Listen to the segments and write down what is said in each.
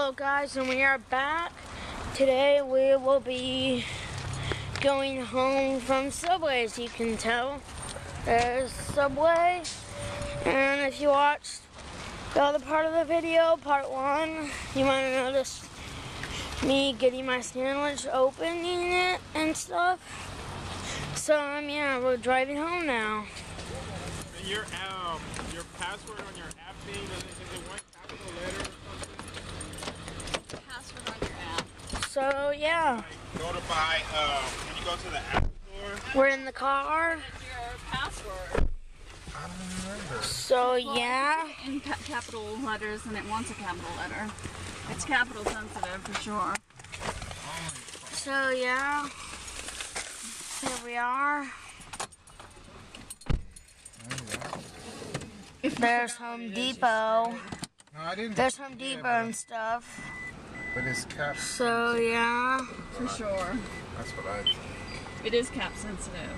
Hello guys, and we are back. Today we will be going home from Subway, as you can tell. There's Subway, and if you watched the other part of the video, part 1, you might have noticed me getting my sandwich, opening it and stuff. So yeah, we're driving home now. Your password on your app thing, is it one capital letter or something? Password on your app. So yeah. Like, go to buy, when you go to the app store. We're in the car. That's your password. I don't remember. So yeah. In capital letters, and it wants a capital letter. It's capital sensitive for sure. So yeah. Here we are. There's Home Depot. No, I didn't. There's Home Depot and stuff. But it's cap. So yeah. For sure. That's what I think. It is cap sensitive.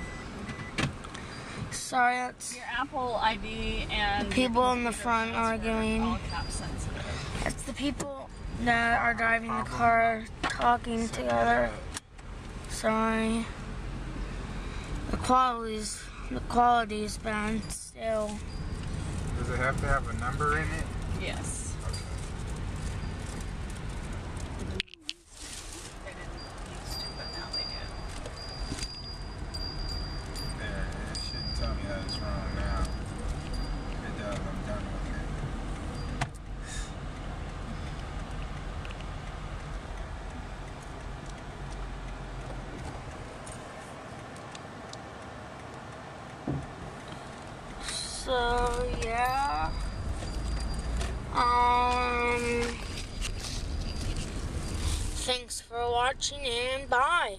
Sorry, that's Your Apple ID and people in the front arguing. All cap sensitive. It's the people that are driving the car talking together. Sorry. The quality's bad still. Does it have to have a number in it? Yes. They didn't used to, but now they do. There, it shouldn't tell me that it's wrong now. If it does, I'm done with it. So yeah. Thanks for watching and bye.